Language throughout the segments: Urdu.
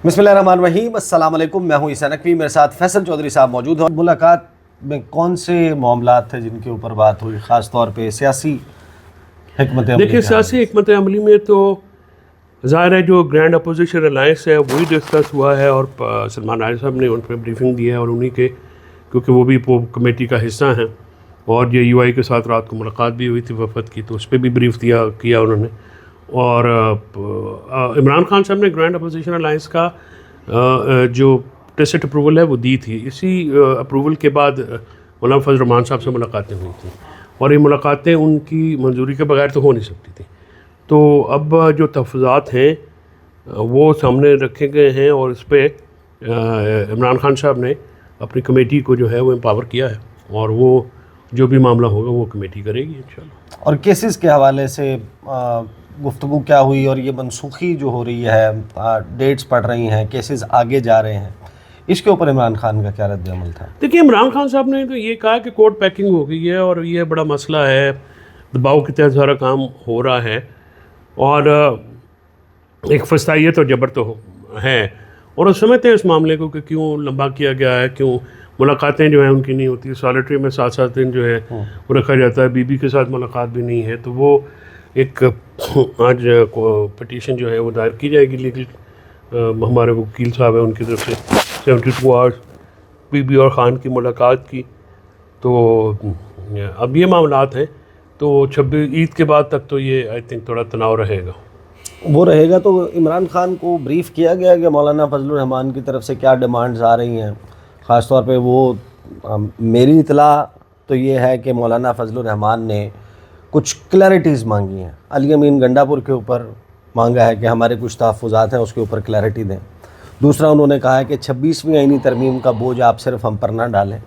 بسم اللہ الرحمن الرحیم، السلام علیکم، میں ہوں عیسیٰ نقوی، میرے ساتھ فیصل چودھری صاحب موجود ہیں۔ ملاقات میں کون سے معاملات تھے جن کے اوپر بات ہوئی، خاص طور پہ سیاسی حکمت عملی؟ دیکھیے، سیاسی حکمت عملی میں تو ظاہر ہے جو گرینڈ اپوزیشن الائنس ہے وہی ڈسکس ہوا ہے، اور سلمان راجہ صاحب نے ان پہ بریفنگ دی ہے، اور انہی کے کیونکہ وہ بھی کمیٹی کا حصہ ہیں، اور یہ یو آئی کے ساتھ رات کو ملاقات بھی ہوئی تھی وفد کی، تو اس پہ بھی بریف کیا انہوں نے۔ اور عمران خان صاحب نے گرینڈ اپوزیشن الائنس کا جو ٹیسٹ اپروول ہے وہ دی تھی، اسی اپروول کے بعد مولانا فضل الرحمان صاحب سے ملاقاتیں ہوئی تھیں، اور یہ ملاقاتیں ان کی منظوری کے بغیر تو ہو نہیں سکتی تھیں۔ تو اب جو تحفظات ہیں وہ سامنے رکھے گئے ہیں، اور اس پہ عمران خان صاحب نے اپنی کمیٹی کو جو ہے وہ امپاور کیا ہے، اور وہ جو بھی معاملہ ہوگا وہ کمیٹی کرے گی انشاءاللہ۔ اور کیسز کے حوالے سے گفتگو کیا ہوئی، اور یہ منسوخی جو ہو رہی ہے، ڈیٹس پڑ رہی ہیں، کیسز آگے جا رہے ہیں، اس کے اوپر عمران خان کا کیا رد عمل تھا؟ دیکھیے، عمران خان صاحب نے تو یہ کہا کہ کورٹ پیکنگ ہو گئی ہے، اور یہ بڑا مسئلہ ہے، دباؤ کے تحت سارا کام ہو رہا ہے، اور ایک فسطائیت اور جبر تو ہے، اور وہ سمجھتے ہیں اس معاملے کو کہ کیوں لمبا کیا گیا ہے، کیوں ملاقاتیں جو ہیں ان کی نہیں ہوتی، سالٹری میں 7 دن جو ہے وہ رکھا جاتا ہے، بی بی کے ساتھ ملاقات بھی نہیں ہے، تو وہ ایک آج پٹیشن جو ہے وہ دائر کی جائے گی لیگل، ہمارے وکیل صاحب ہیں ان کی طرف سے 72 آورس بی بی اور خان کی ملاقات کی۔ تو اب یہ معاملات ہیں، تو 26 عید کے بعد تک تو یہ آئی تھنک تھوڑا تناؤ رہے گا۔ وہ رہے گا۔ تو عمران خان کو بریف کیا گیا کہ مولانا فضل الرحمان کی طرف سے کیا ڈیمانڈز آ رہی ہیں؟ خاص طور پہ وہ میری اطلاع تو یہ ہے کہ مولانا فضل الرحمان نے کچھ کلیئرٹیز مانگی ہیں، علی امین گنڈا پور کے اوپر مانگا ہے کہ ہمارے کچھ تحفظات ہیں اس کے اوپر کلیئرٹی دیں۔ دوسرا انہوں نے کہا ہے کہ 26ویں آئینی ترمیم کا بوجھ آپ صرف ہم پر نہ ڈالیں،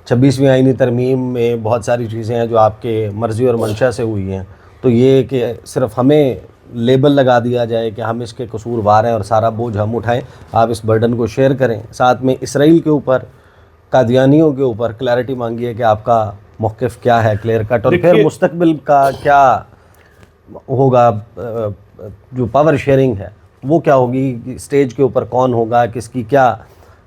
26ویں آئینی ترمیم میں بہت ساری چیزیں ہیں جو آپ کے مرضی اور منشا سے ہوئی ہیں، تو یہ کہ صرف ہمیں لیبل لگا دیا جائے کہ ہم اس کے قصوروار ہیں اور سارا بوجھ ہم اٹھائیں، آپ اس برڈن کو شیئر کریں۔ ساتھ میں اسرائیل کے اوپر، قادیانیوں کے اوپر کلیئرٹی مانگی ہے کہ آپ کا موقف کیا ہے، کلیئر کٹ، اور پھر مستقبل کا کیا ہوگا، جو پاور شیئرنگ ہے وہ کیا ہوگی، اسٹیج کے اوپر کون ہوگا، کس کی کیا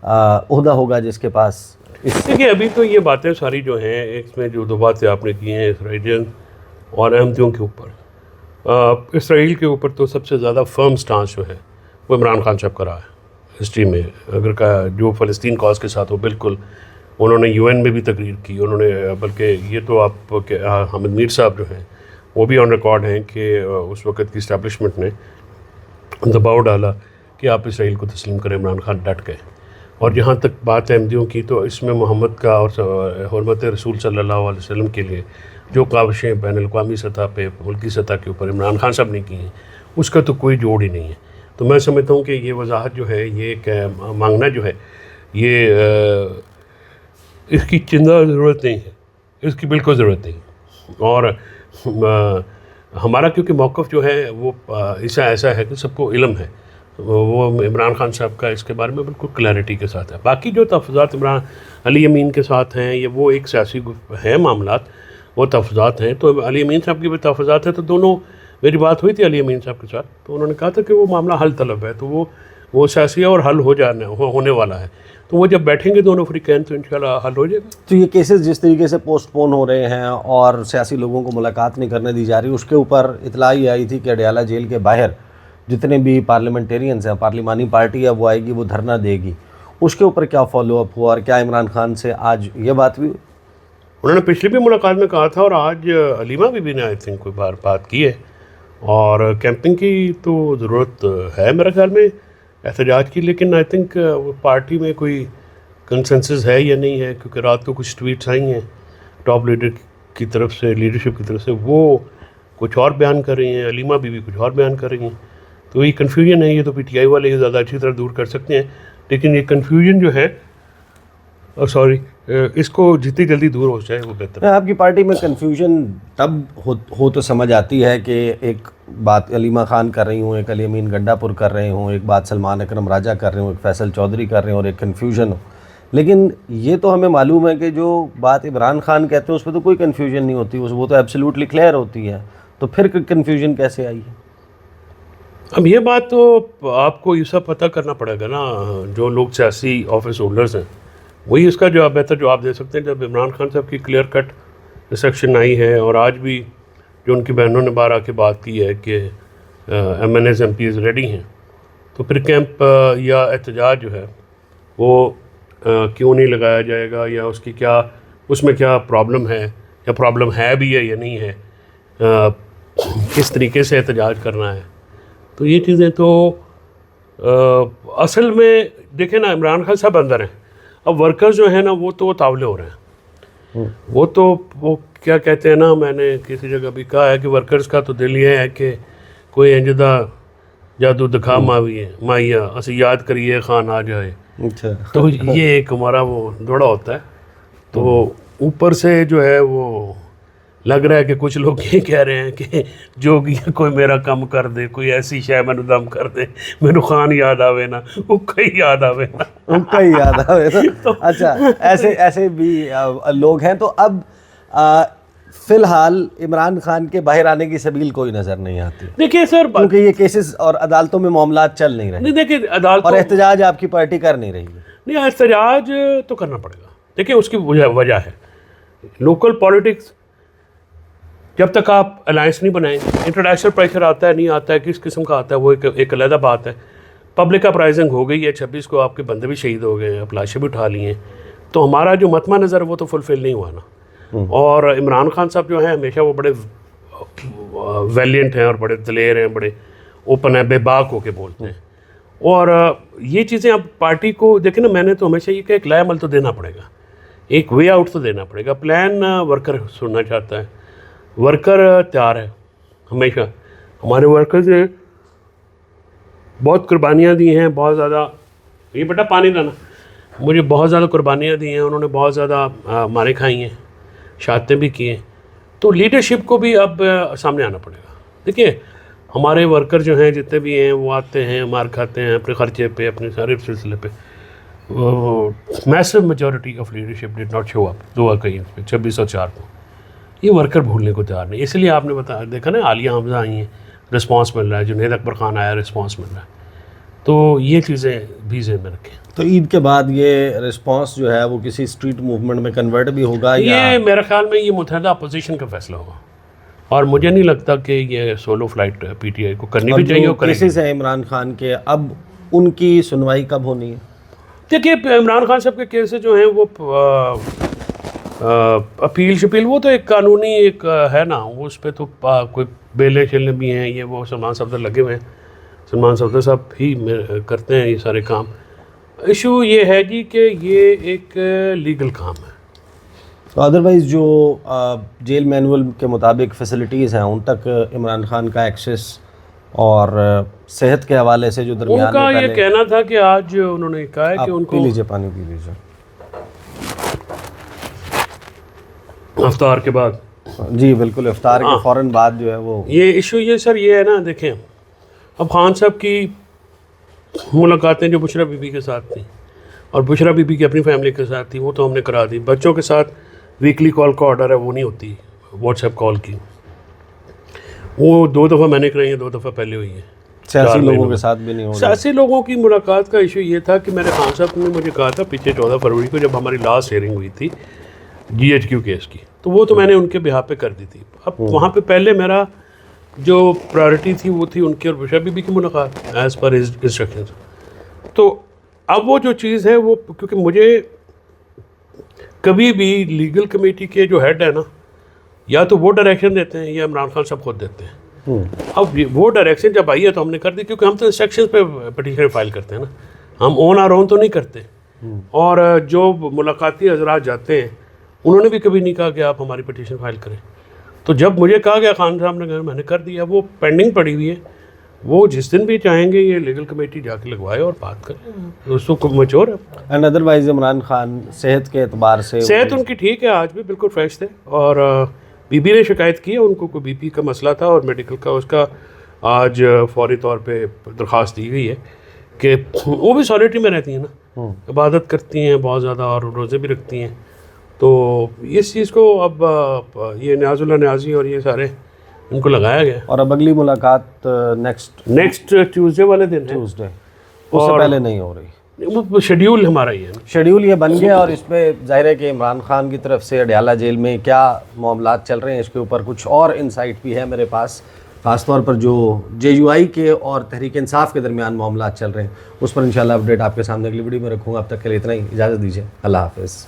عہدہ ہوگا جس کے پاس۔ دیکھیے، ابھی تو یہ باتیں ساری جو ہیں، اس میں جو 2 باتیں آپ نے کی ہیں اسرائیلیوں اور احمدیوں کے اوپر، اسرائیل کے اوپر تو سب سے زیادہ فرم سٹانس جو ہے وہ عمران خان صاحب کا رہا ہے ہسٹری میں، اگر کا جو فلسطین کاز کے ساتھ ہو، بالکل انہوں نے UN میں بھی تقریر کی، انہوں نے بلکہ یہ تو آپ کے حامد میر صاحب جو ہیں وہ بھی آن ریکارڈ ہیں کہ اس وقت کی اسٹیبلشمنٹ نے دباؤ ڈالا کہ آپ اسرائیل کو تسلیم کریں، عمران خان ڈٹ گئے۔ اور جہاں تک بات ہے احمدیوں کی، تو اس میں محمد کا اور حرمت رسول صلی اللہ علیہ وسلم کے لیے جو کاوشیں بین الاقوامی سطح پہ، ملکی سطح کے اوپر عمران خان صاحب نے کی ہیں، اس کا تو کوئی جوڑ ہی نہیں ہے۔ تو میں سمجھتا ہوں کہ یہ وضاحت جو ہے، یہ ایک مانگنا جو ہے، یہ اس کی چندہ ضرورت نہیں ہے، اس کی بالکل ضرورت نہیں۔ اور ہمارا کیونکہ موقف جو ہے وہ ایسا ہے کہ سب کو علم ہے، وہ عمران خان صاحب کا اس کے بارے میں بالکل کلیئرٹی کے ساتھ ہے۔ باقی جو تحفظات علی امین کے ساتھ ہیں، یہ وہ ایک سیاسی ہیں معاملات، وہ تحفظات ہیں۔ تو علی امین صاحب کی بھی تحفظات ہیں، تو دونوں میری بات ہوئی تھی علی امین صاحب کے ساتھ، تو انہوں نے کہا تھا کہ وہ معاملہ حل طلب ہے، تو وہ سیاسی ہے اور حل ہونے والا ہے، تو وہ جب بیٹھیں گے دونوں فریقین تو انشاءاللہ حل ہو جائے گا۔ تو یہ کیسز جس طریقے سے پوسٹ پون ہو رہے ہیں اور سیاسی لوگوں کو ملاقات نہیں کرنے دی جا رہی، اس کے اوپر اطلاع یہ آئی تھی کہ اڈیالہ جیل کے باہر جتنے بھی پارلیمنٹیرینز ہیں، پارلیمانی پارٹی ہے وہ آئے گی، وہ دھرنا دے گی، اس کے اوپر کیا فالو اپ ہوا، اور کیا عمران خان سے آج یہ بات بھی؟ انہوں نے پچھلی بھی ملاقات میں کہا تھا، اور آج علیمہ بی بی نے آئی تھنک کوئی بات کی ہے، اور کیمپنگ کی تو ضرورت ہے میرے خیال میں احتجاج کی، لیکن آئی تھنک پارٹی میں کوئی کنسنسس ہے یا نہیں ہے، کیونکہ رات کو کچھ ٹویٹس آئی ہیں ٹاپ لیڈر کی طرف سے، لیڈرشپ کی طرف سے، وہ کچھ اور بیان کر رہی ہیں، علیمہ بی بی کچھ اور بیان کر رہی ہیں، تو یہ کنفیوژن ہے۔ یہ تو PTI والے زیادہ اچھی طرح دور کر سکتے ہیں، لیکن یہ کنفیوژن جو ہے اس کو جتنی جلدی دور ہو جائے وہ بہتر ہے۔ آپ کی پارٹی میں کنفیوژن تب ہو تو سمجھ آتی ہے کہ ایک بات علیمہ خان کر رہی ہوں، ایک علی امین گنڈا پور کر رہے ہوں، ایک بات سلمان اکرم راجہ کر رہے ہوں، ایک فیصل چودھری کر رہے ہوں، اور ایک کنفیوژن ہو، لیکن یہ تو ہمیں معلوم ہے کہ جو بات عمران خان کہتے ہیں اس پہ تو کوئی کنفیوژن نہیں ہوتی، وہ تو ایبسلیوٹلی کلیئر ہوتی ہے، تو پھر کنفیوژن کیسے آئی ہے؟ اب یہ بات تو آپ کو یہ سب پتہ کرنا پڑے گا نا، جو لوگ سیاسی آفس ہولڈرز ہیں وہی اس کا جواب بہتر جواب دے سکتے ہیں. جب عمران خان صاحب کی کلیئر کٹ انسٹرکشن آئی ہے اور آج بھی جو ان کی بہنوں نے باہر آ کے بات کی ہے کہ MNAs MPs ready ہیں، تو پھر کیمپ یا احتجاج جو ہے وہ کیوں نہیں لگایا جائے گا، یا اس کی کیا، اس میں کیا پرابلم ہے، یا پرابلم ہے بھی ہے یا نہیں ہے، کس طریقے سے احتجاج کرنا ہے. تو یہ چیزیں تو اصل میں دیکھیں نا، عمران خان صاحب اندر ہیں، اب ورکرز جو ہیں نا وہ تو تاولے ہو رہے ہیں. وہ کیا کہتے ہیں نا، میں نے کسی جگہ بھی کہا ہے کہ ورکرز کا تو دل یہ ہے کہ کوئی انجدہ جادو دکھا مائیا اسی یاد کریے خان آ جائے. تو یہ ایک ہمارا وہ دوڑا ہوتا ہے. تو اوپر سے جو ہے وہ لگ رہا ہے کہ کچھ لوگ یہ کہہ رہے ہیں کہ جو کوئی میرا کم کر دے، کوئی ایسی شے میں دم کر دے، میرے خان یاد آوے نا، اکا ہی یاد آوے نا، اکا ہی یاد آوے نا. اچھا، ایسے بھی لوگ ہیں. تو اب فی الحال عمران خان کے باہر آنے کی سبیل کوئی نظر نہیں آتی. دیکھیے سر، کیونکہ یہ کیسز اور عدالتوں میں معاملات چل نہیں رہے. نہیں دیکھیے عدالت اور احتجاج آپ کی پارٹی کر نہیں رہی ہے. نہیں، احتجاج تو کرنا پڑے گا. دیکھیں اس کی وجہ ہے لوکل پالیٹکس. جب تک آپ الائنس نہیں بنائیں، انٹرنیشنل پریشر آتا ہے نہیں آتا ہے، کس قسم کا آتا ہے وہ ایک علیحدہ بات ہے. پبلک اپرائزنگ ہو گئی ہے، 26 کو آپ کے بندے بھی شہید ہو گئے ہیں، آپ لاشیں بھی اٹھا لی ہیں. تو ہمارا جو متمع نظر ہے وہ تو فلفل نہیں ہوا نا. اور عمران خان صاحب جو ہیں ہمیشہ وہ بڑے ویلینٹ ہیں اور بڑے دلیر ہیں، بڑے اوپن ہیں، بے باک ہو کے بولتے ہیں. اور یہ چیزیں اب پارٹی کو دیکھیں نا، میں نے تو ہمیشہ یہ کہ ایک لائے عمل تو دینا پڑے گا، ایک وے آؤٹ تو دینا پڑے گا. پلان ورکر سننا چاہتا ہے، ورکر تیار ہے. ہمیشہ ہمارے ورکرز نے بہت قربانیاں دی ہیں، بہت زیادہ. یہ بیٹا پانی لانا. مجھے بہت زیادہ قربانیاں دی ہیں، انہوں نے بہت زیادہ مارے کھائی ہیں، شہادتیں بھی کی ہیں. تو لیڈرشپ کو بھی اب سامنے آنا پڑے گا. دیکھیے ہمارے ورکر جو ہیں جتنے بھی ہیں وہ آتے ہیں، مار کھاتے ہیں اپنے خرچے پہ، اپنے سارے سلسلے پہ. میسو majority of leadership did not show up 26 اور 4 کو. یہ ورکر بھولنے کو تیار نہیں. اس لیے آپ نے دیکھا نا، عالیہ حمزہ آئی ہیں، رسپانس مل رہا ہے. جنید اکبر خان آیا، رسپانس مل رہا ہے. تو یہ چیزیں بھی ذہن میں رکھیں. تو عید کے بعد یہ رسپانس جو ہے وہ کسی اسٹریٹ موومنٹ میں کنورٹ بھی ہوگا؟ یہ میرے خیال میں یہ متحدہ اپوزیشن کا فیصلہ ہوگا، اور مجھے نہیں لگتا کہ یہ solo flight P T I کو کرنی بھی چاہیے. کیسز ہیں عمران خان کے، اب ان کی سنوائی کب ہونی ہے؟ دیکھیے عمران خان صاحب کے کیسز جو ہیں وہ اپیل شپیل، وہ تو ایک قانونی ایک ہے نا، اس پہ تو کوئی بیلیں چلنے بھی ہیں. یہ وہ سلمان صفدر لگے ہوئے ہیں، سلمان صفدر صاحب ہی کرتے ہیں یہ سارے کام. ایشو یہ ہے جی کہ یہ ایک لیگل کام ہے. تو ادروائز جو جیل مینول کے مطابق فیسلٹیز ہیں ان تک عمران خان کا ایکسیس، اور صحت کے حوالے سے جو درمیان ان کا یہ کہنا تھا کہ آج انہوں نے کہا ہے کہ ان کو پی لیجیے، پانی پی لیجیے افطار کے بعد. جی بالکل، افطار کے فوراً بعد جو ہے وہ یہ ایشو یہ سر یہ ہے نا. دیکھیں اب خان صاحب کی ملاقاتیں جو بشرا بی بی کے ساتھ تھیں، اور بشرا بی بی کی اپنی فیملی کے ساتھ تھی، وہ تو ہم نے کرا دی. بچوں کے ساتھ ویکلی کال کا آرڈر ہے، وہ نہیں ہوتی واٹس ایپ کال کی. وہ 2 دفعہ میں نے کرائی ہیں، 2 دفعہ پہلے ہوئی ہیں. سیاسی لوگوں کے ساتھ بھی نہیں ہوگا. سیاسی لوگوں کی ملاقات کا ایشو یہ تھا کہ میرے خان صاحب نے مجھے کہا تھا پیچھے 14 فروری کو جب ہماری لاسٹ ہیئرنگ ہوئی تھی جی ایچ کیو کیس کی، تو وہ تو میں نے ان کے بہاف پہ کر دی تھی. اب وہاں پہ پہلے میرا جو پرائرٹی تھی وہ تھی ان کی اور بشرا بی بی کی ملاقات ایز پر انسٹرکشنز. تو اب وہ جو چیز ہے وہ، کیونکہ مجھے کبھی بھی لیگل کمیٹی کے جو ہیڈ ہے نا، یا تو وہ ڈائریکشن دیتے ہیں یا عمران خان صاحب خود دیتے ہیں. اب وہ ڈائریکشن جب آئی ہے تو ہم نے کر دی، کیونکہ ہم تو انسٹرکشنز پہ پٹیشن فائل کرتے ہیں نا، ہم اون آر اون تو نہیں کرتے. اور جو ملاقاتی حضرات جاتے ہیں انہوں نے بھی کبھی نہیں کہا کہ آپ ہماری پٹیشن فائل کریں. تو جب مجھے کہا گیا خان صاحب نے کہا، میں نے کر دیا. وہ پینڈنگ پڑی ہوئی ہے، وہ جس دن بھی چاہیں گے یہ لیگل کمیٹی جا کے لگوائے اور بات کریں. دوستوں کو میچور ہے. اینڈ ادروائز عمران خان صحت کے اعتبار سے صحت ان کی ٹھیک ہے، آج بھی بالکل فریش تھے. اور بی بی نے شکایت کی ہے، ان کو کوئی بی پی کا مسئلہ تھا اور میڈیکل کا، اس کا آج فوری طور پہ درخواست دی گئی ہے کہ وہ بھی سالیٹری میں رہتی ہیں نا، عبادت کرتی ہیں بہت زیادہ اور روزے بھی رکھتی ہیں. تو اس چیز کو اب یہ نیاز اللہ نیازی اور یہ سارے ان کو لگایا گیا. اور اب اگلی ملاقات نیکسٹ ٹیوزڈے والے دن ہے. ٹیوزڈے، اس سے پہلے نہیں ہو رہی. وہ شیڈیول ہمارا ہی ہے. شیڈیول یہ بن گیا، اور اس میں ظاہر ہے کہ عمران خان کی طرف سے اڈیالہ جیل میں کیا معاملات چل رہے ہیں اس کے اوپر کچھ اور انسائٹ بھی ہے میرے پاس، خاص طور پر جو JUI کے اور تحریک انصاف کے درمیان معاملات چل رہے ہیں اس پر انشاءاللہ اپڈیٹ آپ کے سامنے اگلی ویڈیو میں رکھوں گا. اب تک کے لیے اتنا ہی، اجازت دیجیے، اللہ حافظ.